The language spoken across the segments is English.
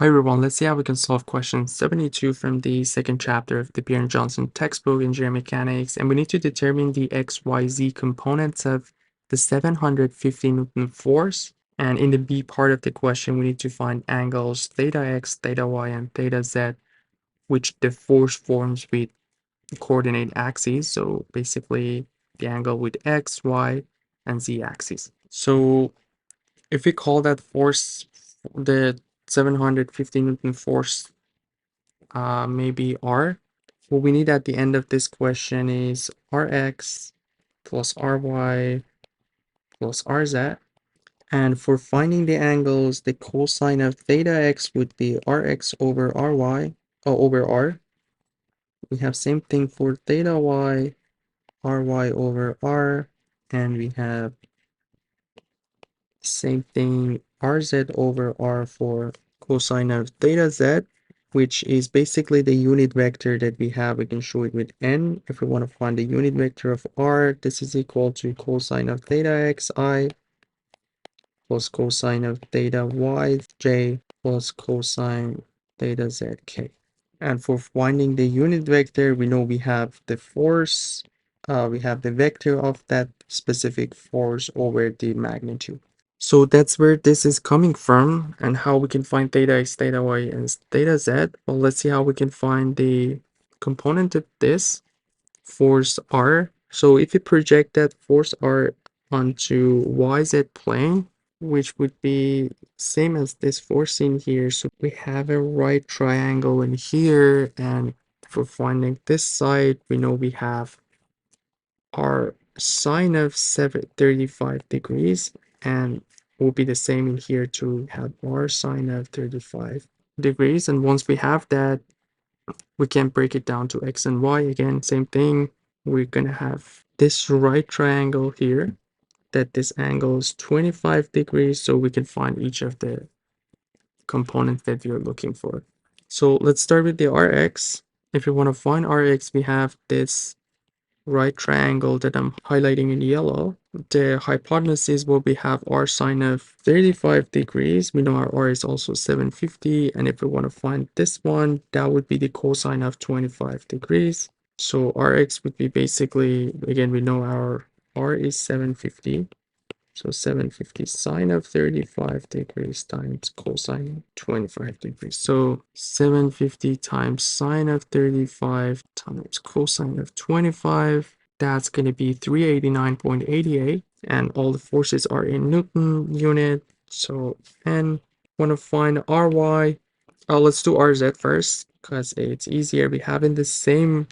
Hi everyone, let's see how we can solve question 72 from the second chapter of the beer&johnston textbook in engineering mechanics, and we need to determine the XYZ components of the 750 Newton force. And in the B part of the question, we need to find angles theta x, theta y, and theta z, which the force forms with coordinate axes. So basically the angle with x, y, and z axes. So if we call that force the 750 Newton force maybe r, what we need at the end of this question is rx plus ry plus rz. And for finding the angles, the cosine of theta x would be rx over ry over r. We have same thing for theta y, ry over r, and we have same thing rz over r for cosine of theta z, which is basically the unit vector that we have. We can show it with n. If we want to find the unit vector of r, this is equal to cosine of theta xi plus cosine of theta yj plus cosine theta zk. And for finding the unit vector, we know we have the force, we have the vector of that specific force over the magnitude. So that's where this is coming from, and how we can find theta x, theta y, and theta z. Well, let's see how we can find the component of this force r. So if you project that force r onto yz plane, which would be same as this force in here. So we have a right triangle in here, and for finding this side, we know we have our sine of 35 degrees, and will be the same in here to have our sine of 35 degrees. And once we have that, we can break it down to x and y. Again, same thing. We're gonna have this right triangle here, that this angle is 25 degrees, so we can find each of the components that you're looking for. So let's start with the rx. If you want to find rx, we have this right triangle that I'm highlighting in yellow. The hypotenuse will be have r sine of 35 degrees. We know our r is also 750, and if we want to find this one, that would be the cosine of 25 degrees. So rx would be basically, again, we know our r is 750. So 750 sine of 35 degrees times cosine 25 degrees. So 750 times sine of 35 times cosine of 25. That's going to be 389.88. And all the forces are in Newton unit. So, and want to find Ry. Let's do Rz first because it's easier. We have in the same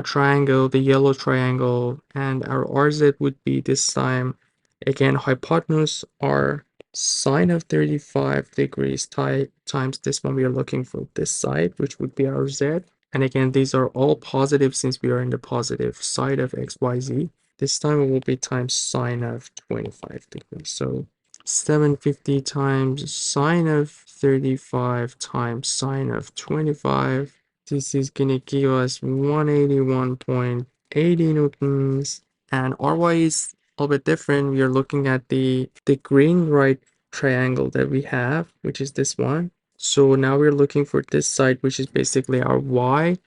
triangle, the yellow triangle, and our Rz would be this time. Again, hypotenuse r sine of 35 degrees times this one we are looking for this side, which would be our z. And again, these are all positive since we are in the positive side of xyz. This time it will be times sine of 25 degrees. So 750 times sine of 35 times sine of 25. This is gonna give us 181.80 newtons. And Ry is a little bit different. We are looking at the green right triangle that we have, which is this one. So now we're looking for this side, which is basically our y.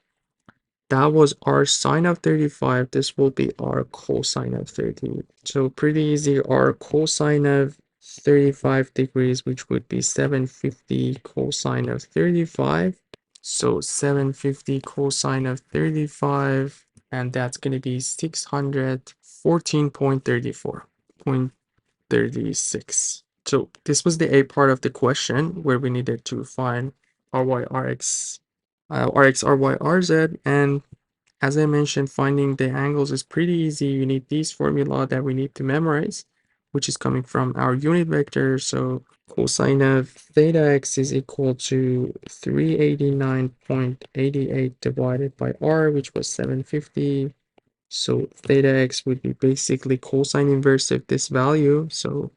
That was our sine of 35. This will be our cosine of 30. So pretty easy. Our cosine of 35 degrees, which would be 750 cosine of 35. So 750 cosine of 35, and that's going to be 614.36. So this was the A part of the question where we needed to find Ry, Rx, Rx, Ry, Rz. And as I mentioned, finding the angles is pretty easy. You need these formula that we need to memorize, which is coming from our unit vector. So cosine of theta x is equal to 389.88 divided by r, which was 750. So theta x would be basically cosine inverse of this value. So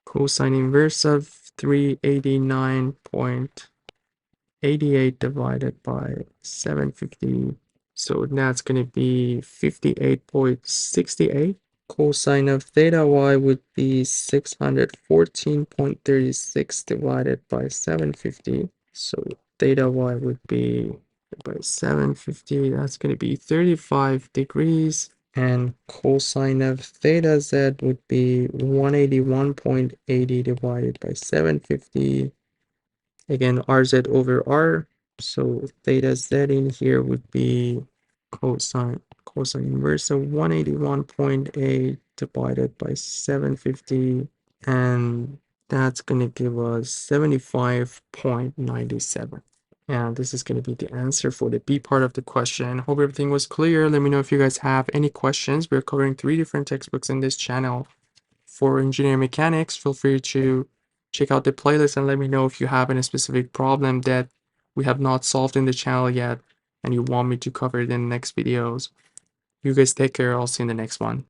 cosine inverse of 389.88 divided by 750. So that's going to be 58.68. Cosine of theta y would be 614.36 divided by 750. So theta y would be by 750, that's going to be 35 degrees. And cosine of theta z would be 181.80 divided by 750. Again, rz over r. So theta z in here would be cosine inverse of 181.8 divided by 750. And that's going to give us 75.97. And this is going to be the answer for the B part of the question. Hope everything was clear. Let me know if you guys have any questions. We're covering 3 different textbooks in this channel for engineering mechanics. Feel free to check out the playlist and let me know if you have any specific problem that we have not solved in the channel yet and you want me to cover it in the next videos. You guys take care. I'll see you in the next one.